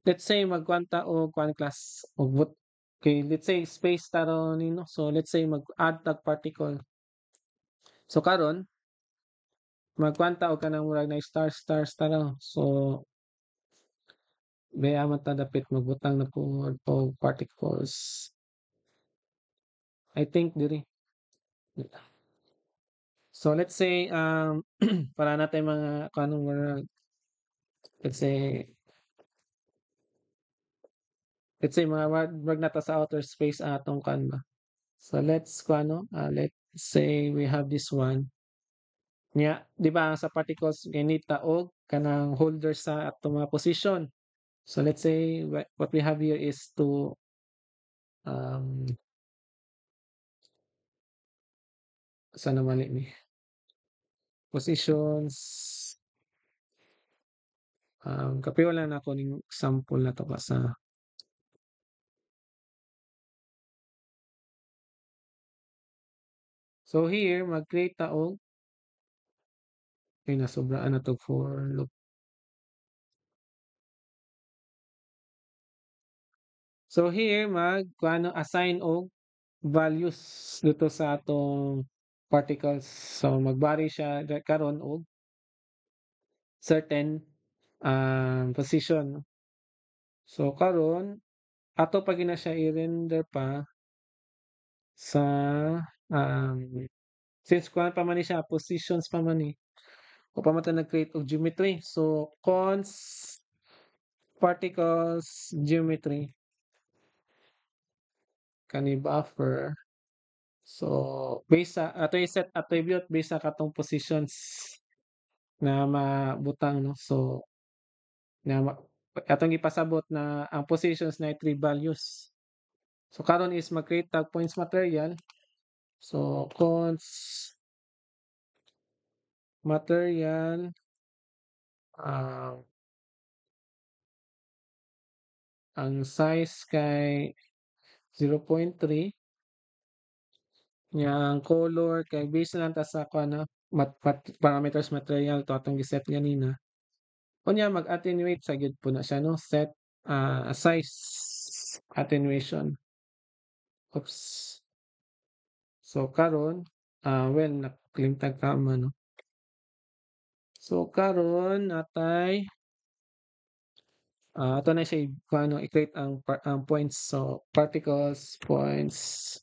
let's say magkuan ta og kuan class og okay, let's say space taron nino. So let's say mag-add tag particle. So karon magkuan ta og kanang murag na star stars tara. So mayaman ta dapit magbutang na po og particles. I think diri. So let's say para natay mga kanang murag let's say mga wag na ta sa outer space ang atong kuan ba. So let's kuano, let's say we have this one. Nya, di ba sa particles ginita og kanang holder sa atong mga position. So let's say what we have here is to um saan naman ni positions kapiwala lang ako ning example na to pa sa so here mag-create ta og ay nasobraan na to for loop. So here kuano assign og values dito sa atong particles. So magbari siya karon og certain position. So karon ato pa gina siya i-render pa sa um, since kuan pa man ni siya positions pa man ni o pa man ta nag-create og geometry. So cons particles geometry kani buffer. So based sa ato i-set attribute based sa katong positions na mabutang no. So na atong ipasabot na ang positions na 3 values. So karon is mag-create tag points material. So cons material ah, ang size kay 0.3 nya ang color kay base lang ta sa kuan na parameters material to atong giset ganina. Unya mag-attenuate sa gid po na siya no set size attenuation. Oops. So karon well nakalimtang tama no. So karon natay ato na siya paano i-create ang points. So particles points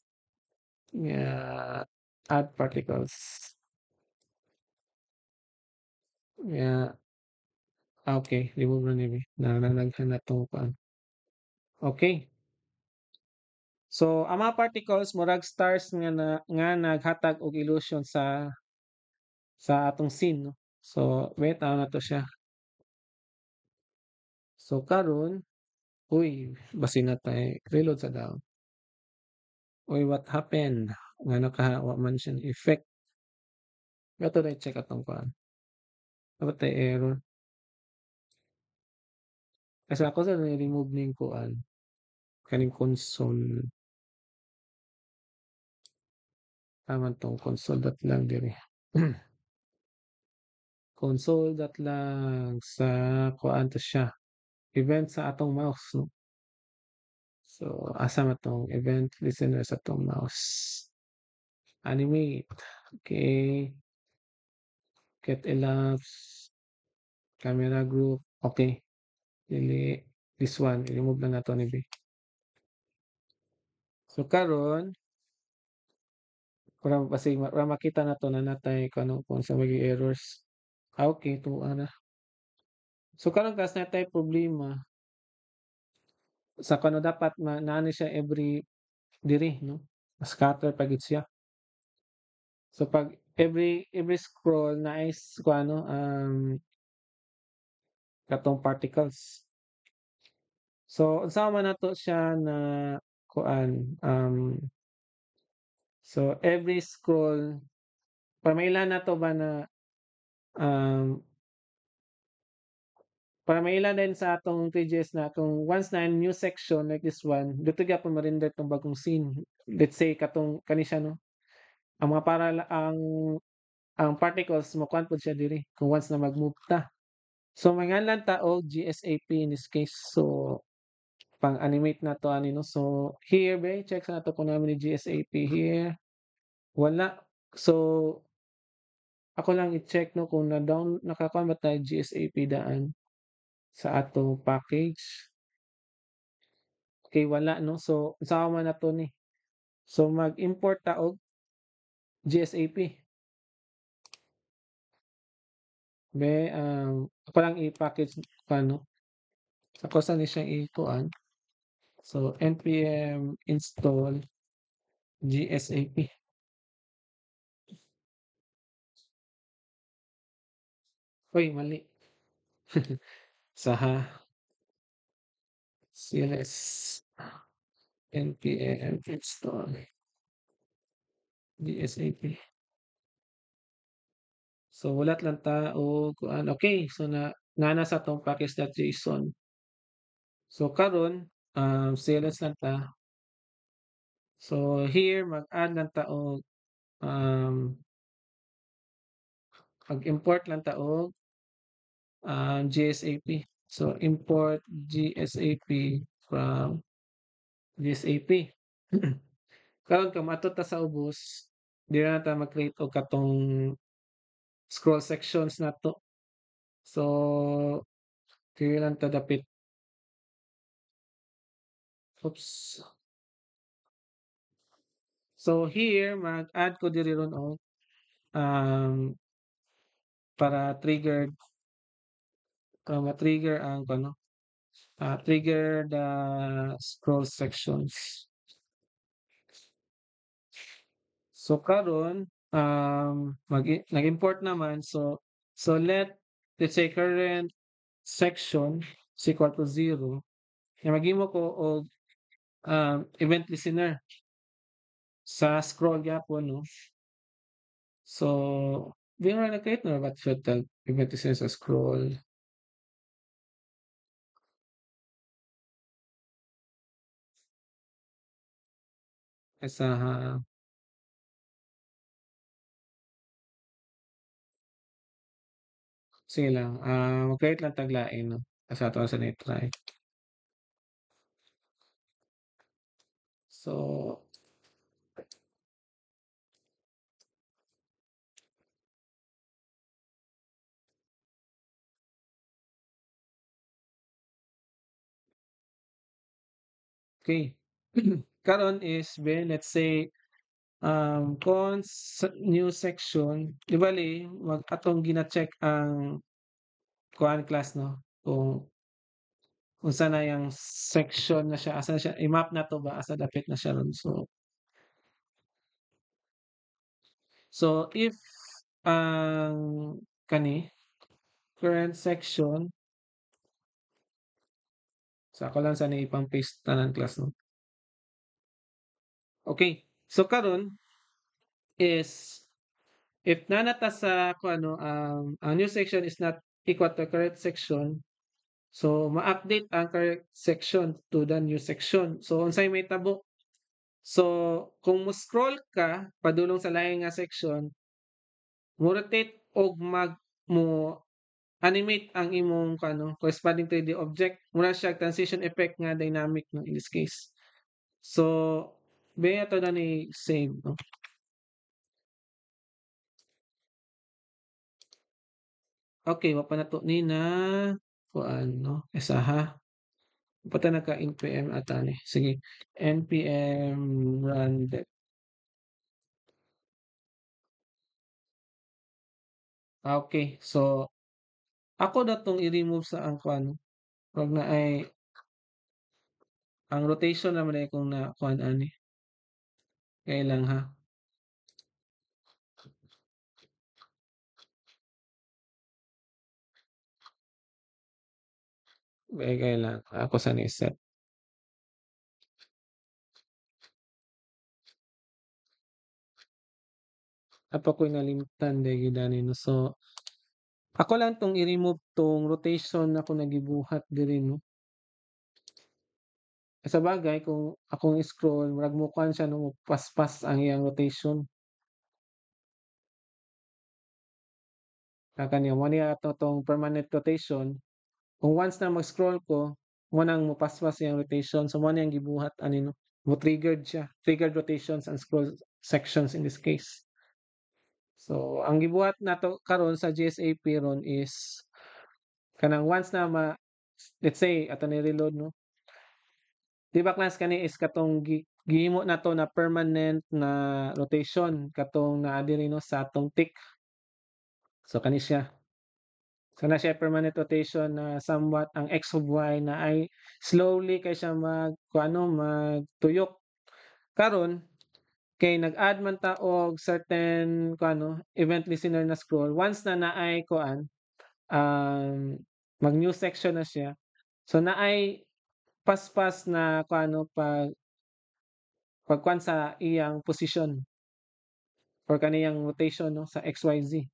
add particles. Yeah, okay, remove na ni nananaghan na tong kuan. Okay. So ang mga particles murag stars nga naghatag og illusion sa atong scene no. So wait na to siya. So karon, uy, basin na tay reload sa daw. Uy, what happened? Nga nakawa man siya effect. Gato na check atong kuan. Dapat tay error. Kasi ako sa remove ning kuan. Kaning console. Tama tong console dot lang diri. Console dot lang sa kuan to siya. Event sa atong mouse no. So asa man tong event listener sa atong mouse. Animate. Okay. Get elapse. Camera group. Okay. Dili this one. I-remove lang nato ni B. So karon para makita nato na natay kung sa magi errors. Okay, tuwa na. So karon kas natay problema sa kano dapat naani siya every diri no. Scatter pagit siya. So pag every scroll na is kuano katong particles. So unsa man nato siya na kuan, so every scroll pamailan nato ba na um para maila din sa atong pages na kung once na new section like this one, dito gyapon ma-render tong bagong scene. Let's say katong kani siya no, ang mga para ang particles makuhaan pod siya diri kung once na mag-move ta. So manginahanglan ta og GSAP in this case. So pang-animate na to ani no. So here be check sa nato kung naman ni GSAP here. Wala. So ako lang i-check no kung na-down nakakuha ba tayo GSAP daan sa atong package. Okay, wala no. So usaha man nato ni. So mag-import ta og GSAP. Be ako lang i-package paano. Sa ko ni siyang ikuan. So npm install GSAP. Uy, mali. Saha cls npm install GSAP. So ulat lang ta og kuan. Okay, so nana sa tong package.json. So karon cls lang ta. So here mag-add lang ta og mag-import lang ta og GSAP. So import GSAP from GSAP. Karon kung matud ta sa ubos, di na ta mag-create og katong scroll sections nato. So dili lang ta dapit. Oops. So here mag-add ko diri ron og para ma-trigger ang ano, trigger the scroll sections. So karon nag-import naman so let's say current section is equal to 0. Kaya maghimo ko og event listener sa scroll gyapon no. So di mo na create na ba total event listener sa scroll. Sa sige lang, mag-create lang taglain no. Asa to sa try. So okay. Karon is ben let's say cons new section, di bali atong gina-check ang kuan class no kung unsa na yang section na siya asa na siya i-map na to ba asa dapit na siya ron. So if ang kani current section sa ako lang sana ipang paste tanan class no. Okay, so karon is if nanata sa kung ano ang new section is not equal to correct section. So, ma-update ang correct section to the new section. So, unsay may tabo. So, kung mo-scroll ka padulong sa lain nga section, mo-rotate og mo animate ang imong kano corresponding 3D object. Muna siya transition effect nga dynamic no in this case. So, be ato na ni save no. Okay, wa pa nato ni na kuan no. Isaha. Pata naka npm ata ni. Sige. npm run dev. Okay. So, ako na 'tong i-remove sa ang kuan, 'wag na ay ang rotation naman ay kung na kuan ani, kaya lang ha. Bagay lang ako sa ni-set. Apa ko'y nalimtan dahil gid no. So, ako lang 'tong i-remove 'tong rotation na akong nagibuhat diri no. Sabagay kung akong i-scroll murag mokuan siya no, paspas ang iyang rotation. Kaniya mo ni ato 'tong permanent rotation. Kung once na mag-scroll ko, mo nang mopaspas iyang rotation. So, mo na yang gibuhat ani no, mo-triggered siya, triggered rotations and scroll sections in this case. So, ang gibuhat nato karon sa GSAP ron is kanang once na let's say ato ni reload no. Di ba class kani is katong gihimo nato na permanent na rotation katong naa diri no sa atong tick. So kani siya. So na siya permanent rotation na somewhat ang x of y na ay slowly kay siya kuano magtuyok. Karon kay nag-add man ta og certain kuano event listener na scroll once na naay kuan mag new section na siya. So naay paspas na kuano pagkuan sa iyang posisyon or kaniyang rotation no sa XYZ.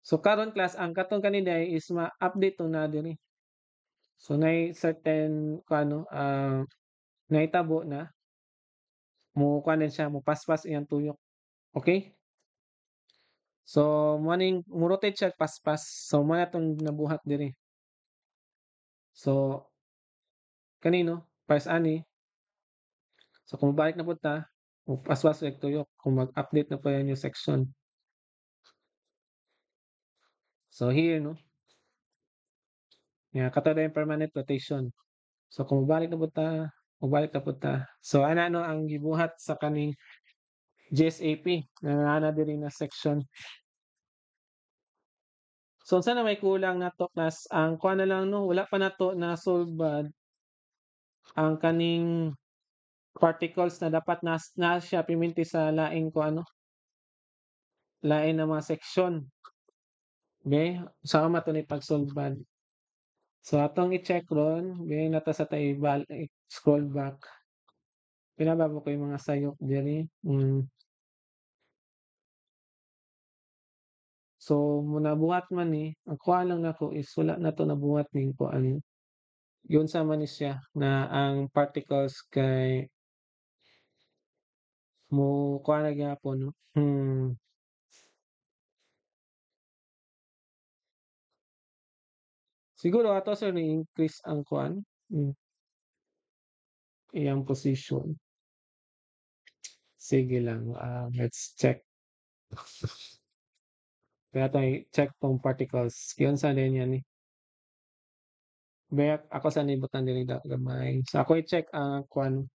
So karon class ang katong kanina is ma-update to na diri. So nay certain kuano nahitabo na mo kuan din siya mo paspas iyang tuyok. Okay? So mo rotate siya paspas. So mo na tong nabuhat diri. So kanino pares ani. So kung mabalik na pud ta mo paspas iyang tuyok kung mag-update na pa yan yung section. So here no. Yeah, kato yung permanent rotation. So kung mabalik na pud ta, mabalik na pud ta. So ana no ang gibuhat sa kaning GSAP na ana diri na section. So unsa na may kulang nato class ang kuha na lang no wala pa nato na solve bad ang kaning particles na dapat na siya piminti sa laing ko ano lain na mga section. Okay? Sama mato ni pag-solve bad. So atong i-check ron, okay, nata sa tay scroll back. Pinababa ko yung mga sayop diri. So nabuhat man ni, ang kuha lang nako is wala na 'to nabuhat ning kuan. Yun sa man ni siya na ang particles kay mo kuha na gyapon no. Siguro ato sir ni increase ang kuan, iyang position. Sige lang, let's check. Kaya tayo check tong particles. Yun sa din yan eh. Bayak ako sa nibutan dili gamay. So ako i-check ang kuan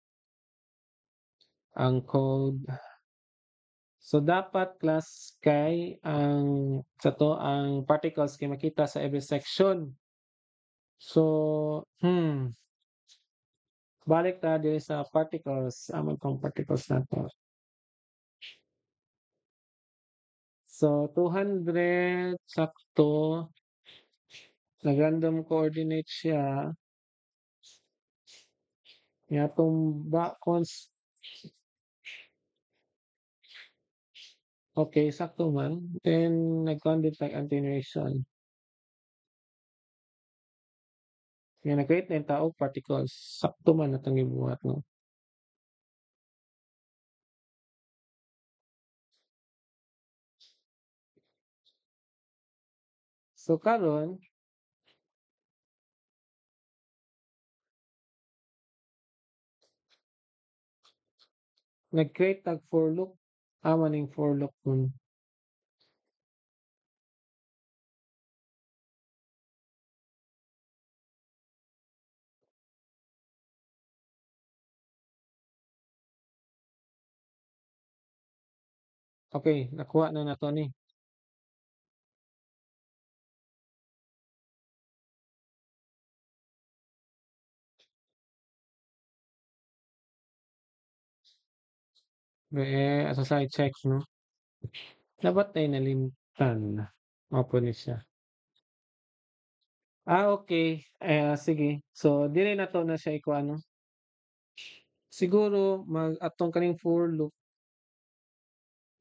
ang code. So dapat class kay ang sa to ang particles kay makita sa every section. So, balik ta diri sa particles, amon tong particles nato. So 200 sakto nag-random coordinate siya. Yatong okay, sakto man. Then nag-kuan din tag attenuation. Nga nag-create na tao particles. Sakto man atong gibuhat no. So karon nag-create tag for loop. Maning for loop kun. Okay, nakuha na nato ni. Asa sa check no. Dapat ay nalimtan. Opo ni siya. Okay. Sige. So dili na 'to na siya ikuano, siguro atong kaning for loop,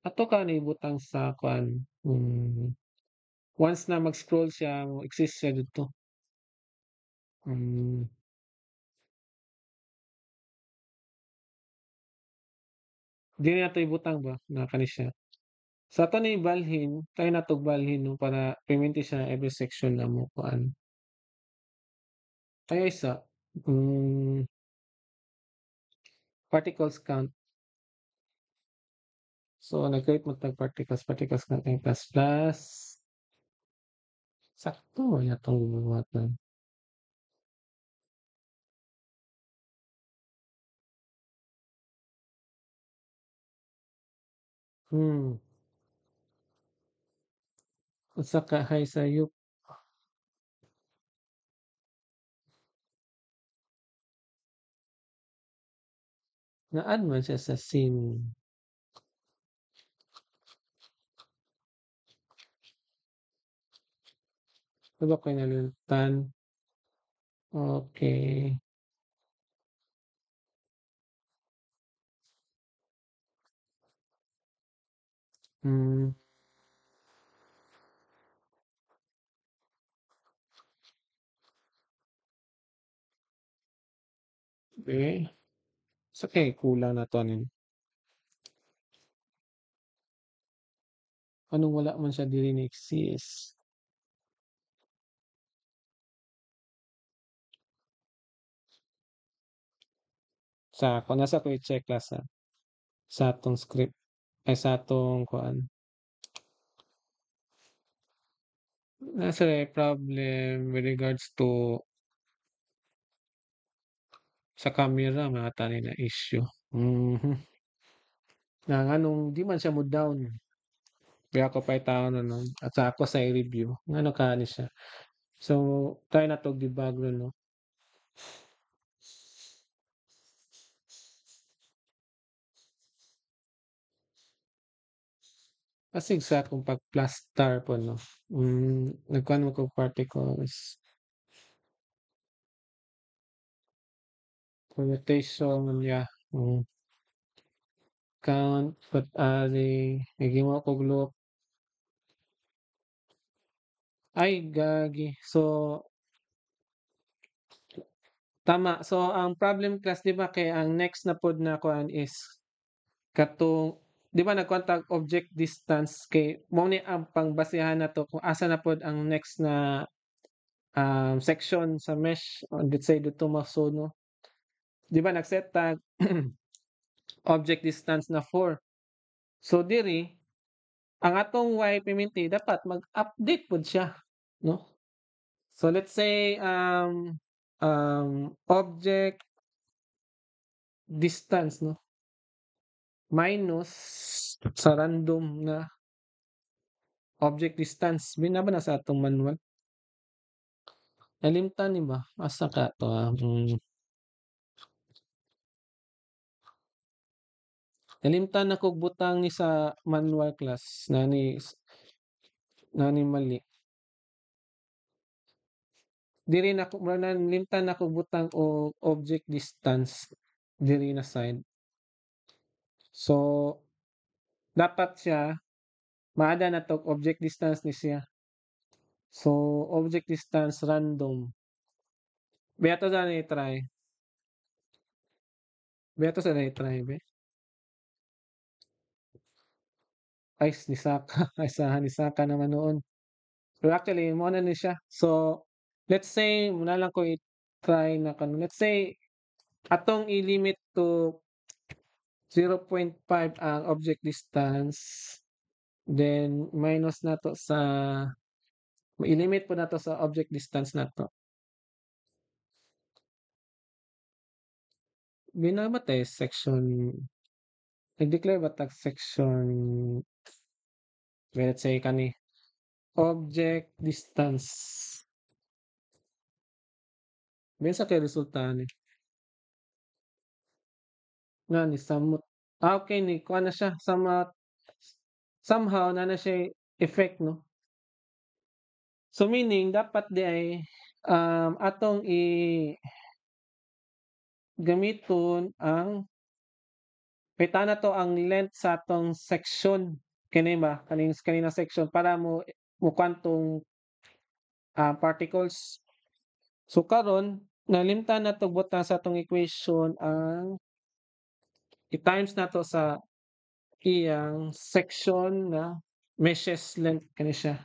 ato ka ni butang sa kuan, once na mag-scroll siya, mo-exist siya dito. Hmm, dili nato ibutang ba na kani siya. Sa ato ni balhin, try natong balhin 'no para perminti siya every section na mo kuan. Ay isa, particles count. So nag-create mo tag particles count and plus plus. Sakto man yatong gibuhatan. Hmm, usa ka high sayop, na-add man siya sa scene. Ano ba ko'y nalimutan? Okey. Hmm, eh, sa kay kulang na 'to anin. Anong wala man siya dili ni-exist? Nasa ko i-check last, sa atong script, ay sa atong kuan. Nasa problem with regards to sa camera mga tani na issue. Mhm. Na nganong di man siya mo-down. Kaya ako paitawan ano at sa ako sa i-review ngano kaani siya. So try na 'to debug ron 'no. Asig sa akong pag-plaster po 'no, nagkuhan man kog particles, permutation yeah, count, but array, naghimo kog loop. Ay gagi. So tama. So ang problem class 'di ba kay ang next na pod na kuan is katong 'di ba nagkuhan tag object distance kay mao ni ang pangbasehan nato kung asa na pod ang next na section sa mesh let's say dito maso no. 'Di ba nag-set tag object distance na 4. So diri ang atong Y piminti dapat mag-update pod siya no. So let's say object distance no minus sa random na object distance binaba na sa atong manual. Nalimtan ni ba? Asa ka to nalimtan ako butang ni sa manual class nani mali. Diri nako mura na nalimtan nako butang og object distance diri na side. So dapat siya maada na 'tong object distance ni siya. So object distance random. Beato sa ni-try. Beato sa ni-try be. Ay nisaka ay saha nisaka naman noon. Pero actually mo na ni siya. So let's say muna lang ko i-try na kanon. Let's say atong i-limit to 0.5 ang object distance. Then minus nato sa i-limit po nato sa object distance nato. Binamatay section nag-declare ba tag section let's say kani object distance. Bensa kay resulta ni nga ni samot. Okay ni kuha na siya somehow na siya effect no. So meaning dapat di ay atong gamiton ang pangita to ang length sa atong section kini ba kaning section para mo kuan tong particles. So karon nalimtan na 'to butang sa atong equation ang i-times nato sa iyang section na meshes length kani siya.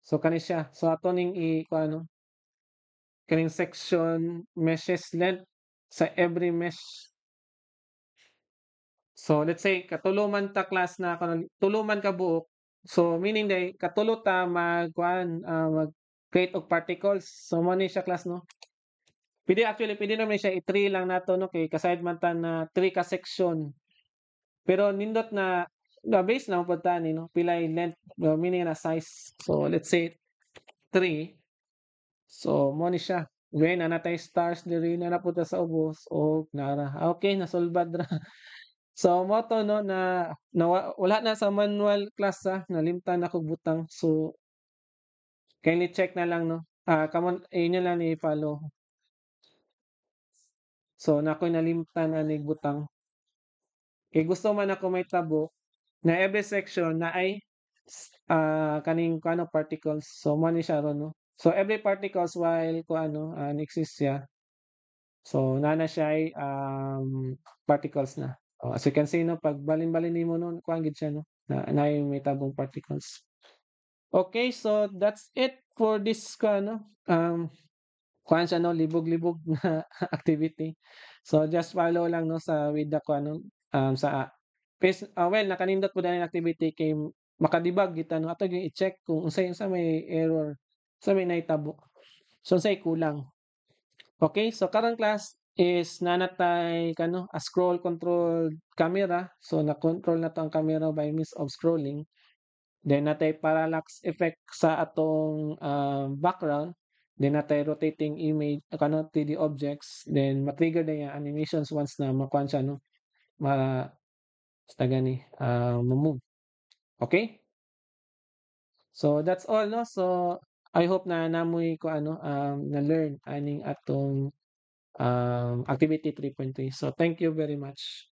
So kani siya. So ato ning kuano kaning section meshes length sa every mesh. So let's say katulo man ta class na karon tulo man ka buok. So meaning day katulo ta mag-kuan mag-create og particles. So mo ni siya class no. Pwede naman siya i-3 lang nato no kay kasayad man ta na 3 ka section. Pero nindot na base na pud ta ni no pilay length meaning na size. So let's say 3. So mo ni siya. When na natay stars diri na napunta sa ubos o nara. Okay, nasulbad ra. So mo to no na wala na sa manual class nalimtan ako butang. So kindly check na lang no. Inyo lang i-follow. So nakoy nalimtan anig butang. Kay gusto man ako may tabo na every section na ay kaning kuano particles. So mo ni siya ron no. So every particles while kuano exist siya. So nana siya ay particles na. As you can see no pag balin-balin nimo no kuan gid siya no na may tabong particles. Okay, so that's it for this kuano kuan siya no libog-libog na activity. So just follow lang no sa with the kuano sa well nakanindot pud na activity kay makadebug kita no ato gyud i-check kung unsa may error, unsa may nahitabo. So unsay kulang. Okay, so karong class is nanatay kano a scroll control camera. So na-control na to ang camera by means of scrolling. Then natay parallax effect sa atong background. Then natay rotating image kano 3D objects. Then ma-trigger na yung animations once na makuan siya no. Basta gani mo-move. Okay? So that's all no. So I hope na namoy ko ano na learn aning atong activity 3.3. So thank you very much.